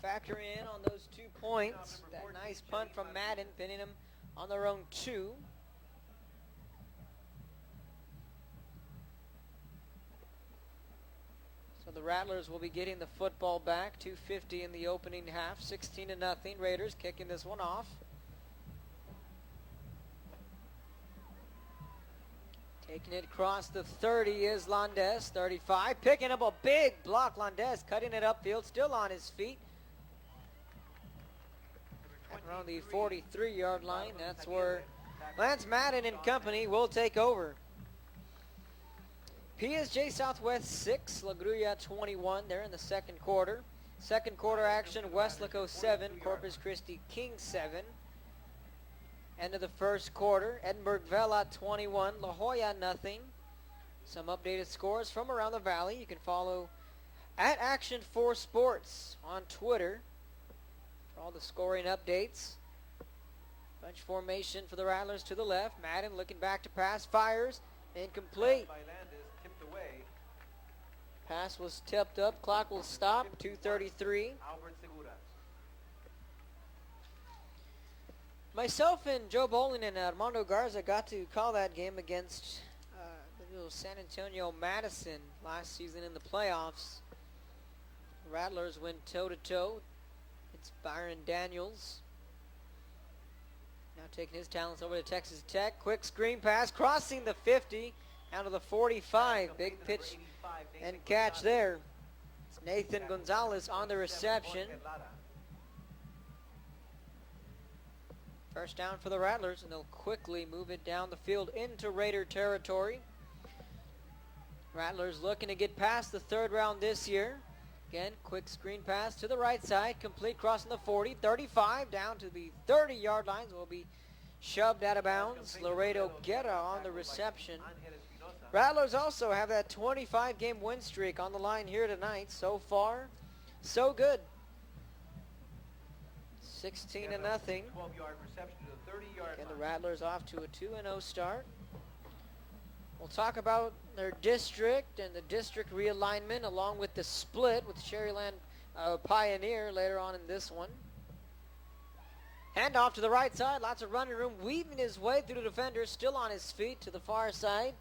factor in on those 2 points. That nice punt from Madden, pinning them on their own 2. So the Rattlers will be getting the football back. 2:50 in the opening half. 16-0. Raiders kicking this one off. Taking it across the 30 is Landes. 35. Picking up a big block. Landes cutting it upfield. Still on his feet. Around the 43-yard line. That's where Lance Madden and company will take over. PSJ Southwest 6, La Grulla 21 there in the second quarter. Second quarter action, Westlaco 7, Corpus Christi King 7. End of the first quarter, Edinburgh Vela 21, La Jolla nothing. Some updated scores from around the valley. You can follow at Action4Sports on Twitter for all the scoring updates. Bunch formation for the Rattlers to the left. Madden looking back to pass, fires, incomplete. Pass was tipped up. Clock will stop. 2:33. Myself and Joe Bowling and Armando Garza got to call that game against the little San Antonio Madison last season in the playoffs. Rattlers went toe-to-toe. It's Byron Daniels. Now taking his talents over to Texas Tech. Quick screen pass, crossing the 50, down to the 45. Big pitch and catch there. It's Nathan Gonzalez on the reception. First down for the Rattlers, and they'll quickly move it down the field into Raider territory. Rattlers looking to get past the third round this year. Again, quick screen pass to the right side, complete crossing the 40, 35, down to the 30-yard lines. Will be shoved out of bounds. Laredo Guerra on the reception. Rattlers also have that 25-game win streak on the line here tonight. So far, so good. 16-0. Again, the Rattlers off to a 2-0 start. We'll talk about their district and the district realignment along with the split with Sharyland Pioneer later on in this one. Hand off to the right side. Lots of running room. Weaving his way through the defenders. Still on his feet to the far side.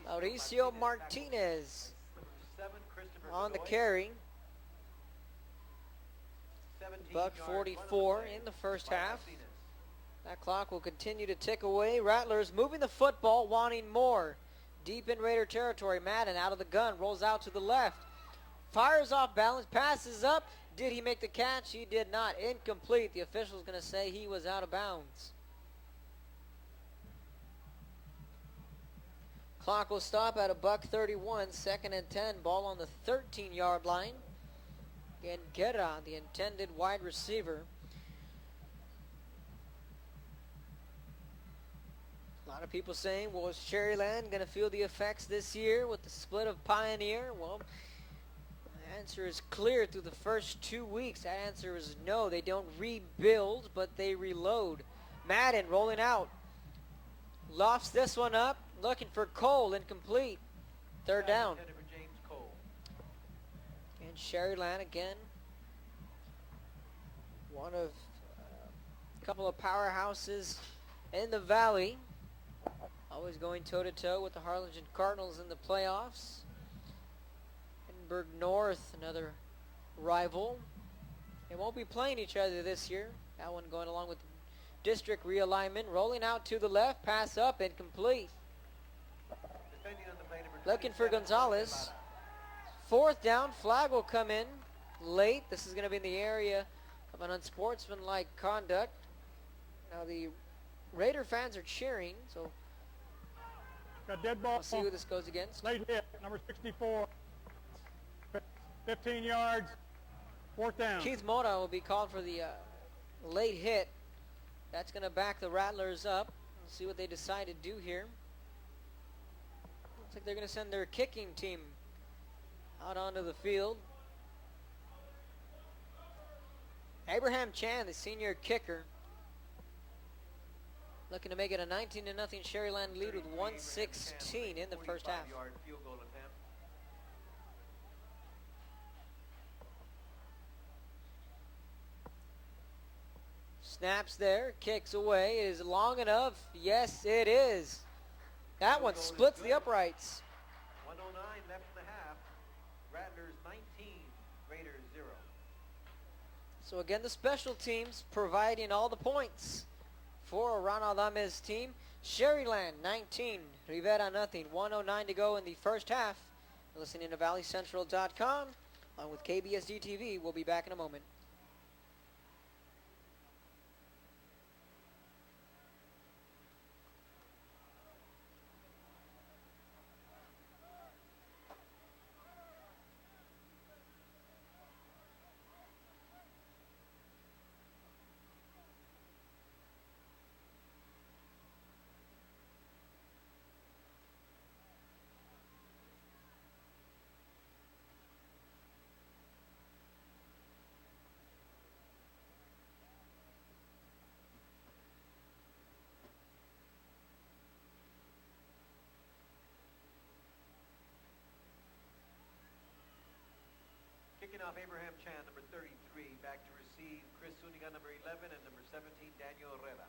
Mauricio Martinez on the carry. Buck 44 in the first half. That clock will continue to tick away. Rattlers moving the football, wanting more. Deep in Raider territory. Madden out of the gun, rolls out to the left. Fires off balance, passes up. Did he make the catch? He did not. Incomplete. The official's going to say he was out of bounds. Clock will stop at a buck 31. 2nd and 10. Ball on the 13-yard line. Again, Guerra, the intended wide receiver. A lot of people saying, well, is Sharyland going to feel the effects this year with the split of Pioneer? Well, the answer is clear through the first 2 weeks. That answer is no. They don't rebuild, but they reload. Madden rolling out. Lofts this one up. Looking for Cole. Incomplete. Third down. And Sharyland again. One of a couple of powerhouses in the valley. Always going toe-to-toe with the Harlingen Cardinals in the playoffs. Edinburgh North, another rival. They won't be playing each other this year. That one going along with district realignment. Rolling out to the left, pass up, incomplete. Looking for Gonzalez. Fourth down, flag will come in late. This is going to be in the area of an unsportsmanlike conduct. Now the Raider fans are cheering, so got dead ball. we'll see who this goes against. Late hit, number 64. 15 yards, fourth down. Keith Mota will be called for the late hit. That's going to back the Rattlers up. We'll see what they decide to do here. Looks like they're going to send their kicking team out onto the field. Abraham Chan, the senior kicker, looking to make it a 19-0 Sharyland lead with 1:16 in the first half. Snaps there, kicks away. Is it long enough? Yes, it is. That one splits the uprights. 109 left in the half. Rattlers 19, Raiders 0. So again, the special teams providing all the points for Ronald Ames' team. Sharyland 19, Rivera nothing. 109 to go in the first half. You're listening to ValleyCentral.com along with KBSD TV. We'll be back in a moment. Kicking off Abraham Chan, number 33. Back to receive Chris Zuniga, number 11, and number 17, Daniel Herrera.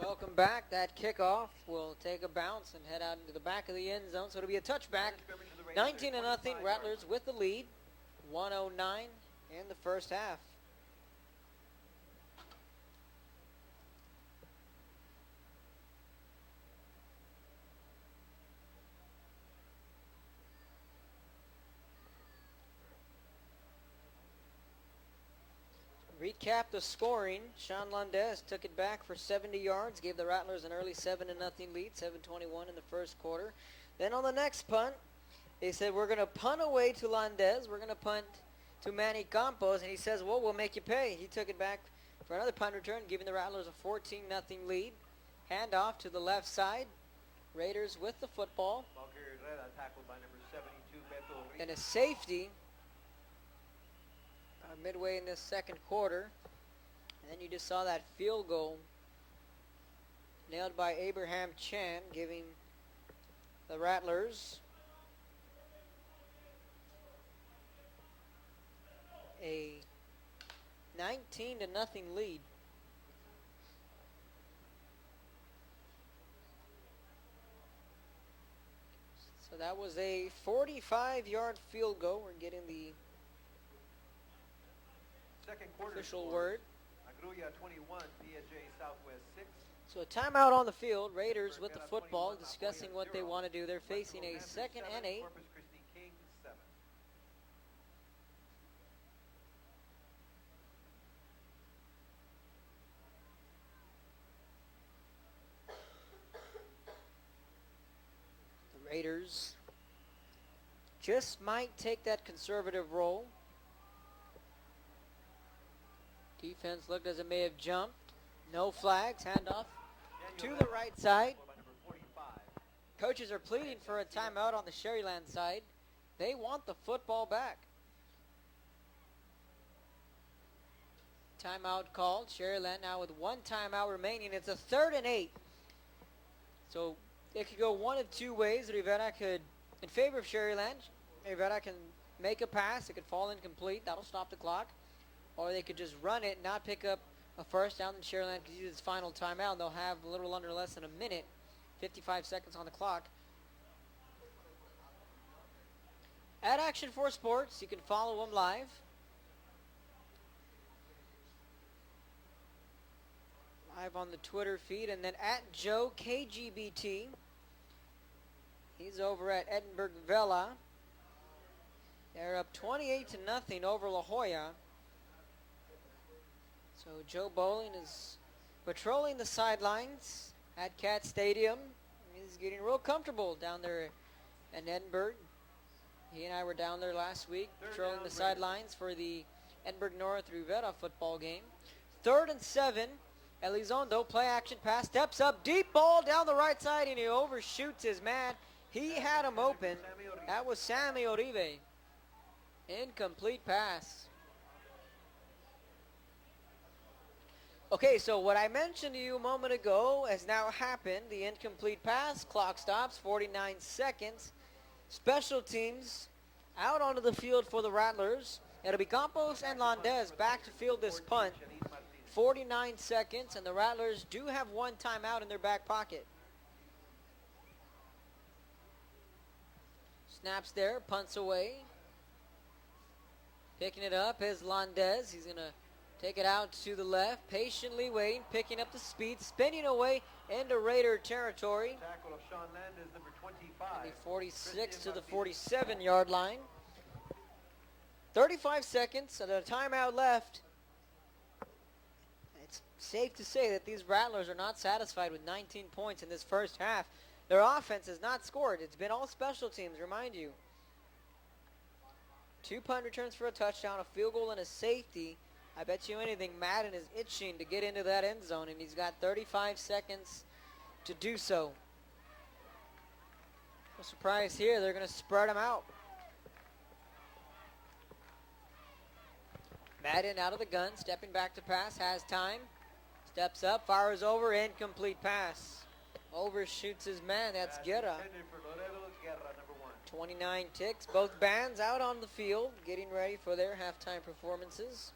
Welcome back. That kickoff will take a bounce and head out into the back of the end zone. So it'll be a touchback. 19-0, Rattlers with the lead. 109 in the first half. Recap the scoring. Sean Landez took it back for 70 yards, gave the Rattlers an early 7-0 lead, 7:21 in the first quarter. Then on the next punt, they said, we're going to punt away to Landez. We're going to punt to Manny Campos. And he says, well, we'll make you pay. He took it back for another punt return, giving the Rattlers a 14-0 lead. Handoff to the left side. Raiders with the football. Herrera tackled by number 72, Beto Rios. And a safety midway in this second quarter. And then you just saw that field goal nailed by Abraham Chan, giving the Rattlers a 19-0 lead. So that was a 45-yard field goal. We're getting the Second quarter official scores. word. Agruya 21, PSJ Southwest 6. So a timeout on the field. Raiders with the football, discussing what they want to do. They're facing a 2nd and 8. Corpus Christi Kings 7. The Raiders just might take that conservative role. Defense looked as it may have jumped. No flags. Handoff to the right side. By number 45. Coaches are pleading for a timeout on the Sharyland side. They want the football back. Timeout called. Sharyland now with one timeout remaining. It's a 3rd and 8. So it could go one of two ways. Rivera could, in favor of Sharyland, Rivera can make a pass. It could fall incomplete. That'll stop the clock. Or they could just run it and not pick up a first down. And Sharyland could use its final timeout. And they'll have a little under less than a minute, 55 seconds on the clock. At Action 4 Sports, you can follow them live. Live on the Twitter feed. And then at Joe KGBT. He's over at Edinburgh Vela. They're up 28-0 over La Jolla. So Joe Bowling is patrolling the sidelines at Cat Stadium. He's getting real comfortable down there in Edinburgh. He and I were down there last week patrolling the sidelines for the Edinburgh North Rivera football game. 3rd and 7. Elizondo, play action pass, steps up, deep ball down the right side, and he overshoots his man. He had him open. That was Sammy Oribe. Incomplete pass. Okay, so what I mentioned to you a moment ago has now happened. The incomplete pass, clock stops, 49 seconds. Special teams out onto the field for the Rattlers. It'll be Campos and Landez back to field this punt. 49 seconds, and the Rattlers do have one timeout in their back pocket. Snaps there, punts away. Picking it up is Landez. He's going to take it out to the left, patiently waiting, picking up the speed, spinning away into Raider territory. Tackle of Sharyland is number 25. The 46 to the 47-yard line. 35 seconds and a timeout left. It's safe to say that these Rattlers are not satisfied with 19 points in this first half. Their offense has not scored. It's been all special teams, remind you. 2 punt returns for a touchdown, a field goal, and a safety. I bet you anything, Madden is itching to get into that end zone, and he's got 35 seconds to do so. No surprise here, they're going to spread them out. Madden out of the gun, stepping back to pass, has time. Steps up, fires over, incomplete pass. Overshoots his man, that's Guerra. 29 ticks, both bands out on the field, getting ready for their halftime performances.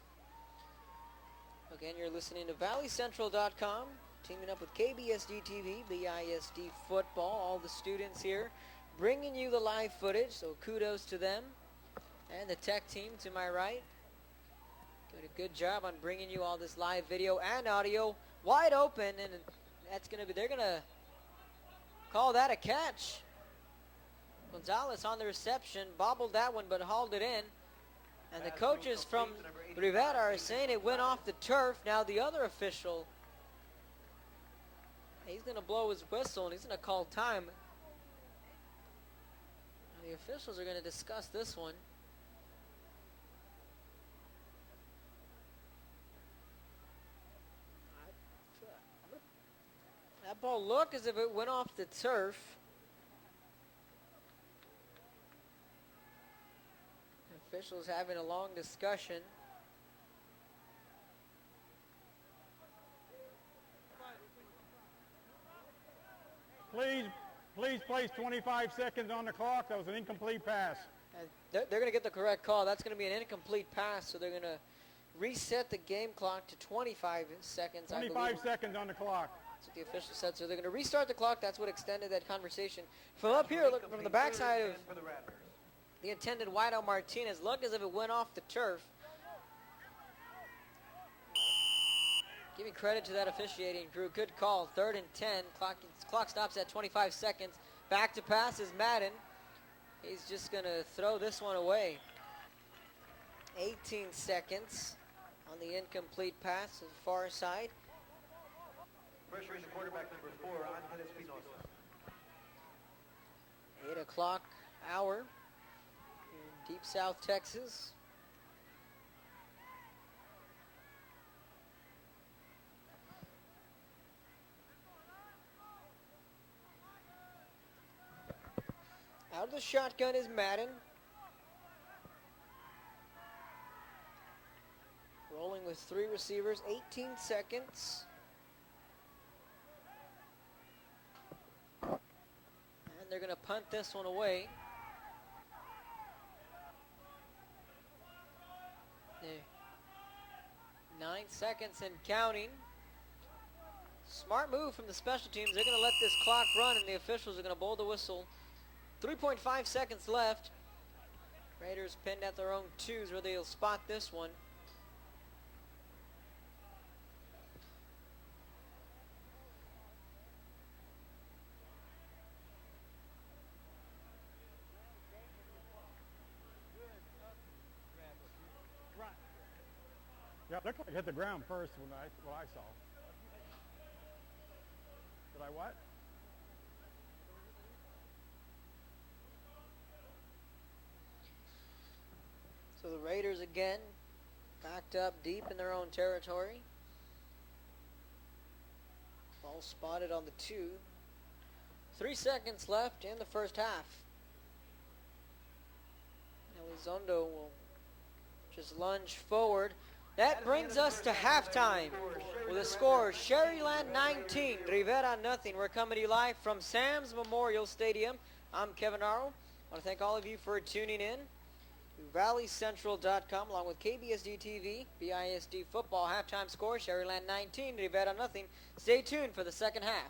Again, you're listening to valleycentral.com, teaming up with KBSD TV, BISD football, all the students here, bringing you the live footage, so kudos to them. And the tech team to my right, doing a good job on bringing you all this live video and audio, wide open, and that's going to be, they're going to call that a catch. Gonzalez on the reception, bobbled that one, but hauled it in. And the coaches from Rivera are saying it went off the turf. Now the other official, he's going to blow his whistle and he's going to call time. The officials are going to discuss this one. That ball looked as if it went off the turf. Officials having a long discussion. Please place 25 seconds on the clock. That was an incomplete pass. And they're going to get the correct call. That's going to be an incomplete pass, so they're going to reset the game clock to 25 seconds. 25 seconds on the clock. That's what the official said. So they're going to restart the clock. That's what extended that conversation. From up here, look, from the backside of the intended wideout, Martinez looked as if it went off the turf. Giving credit to that officiating crew. Good call. 3rd and 10. Clock stops at 25 seconds. Back to pass is Madden. He's just going to throw this one away. 18 seconds on the incomplete pass to the far side. Pressuring the quarterback number 4, Angel Espinosa. 8 o'clock hour in Deep South Texas. Out of the shotgun is Madden. Rolling with 3 receivers, 18 seconds. And they're going to punt this one away. 9 seconds and counting. Smart move from the special teams. They're going to let this clock run, and the officials are going to blow the whistle. 3.5 seconds left. Raiders pinned at their own 2s where they'll spot this one. Yeah, it looked like it hit the ground first when what I saw. Did I what? So the Raiders again backed up deep in their own territory. Ball spotted on the 2. 3 seconds left in the first half. Elizondo will just lunge forward. That brings us to halftime with a score Sharyland 19, Rivera nothing. We're coming to you live from Sam's Memorial Stadium. I'm Kevin Arrow. I want to thank all of you for tuning in to valleycentral.com along with KBSD TV, BISD football halftime score Sharyland 19, Rivera nothing. Stay tuned for the second half.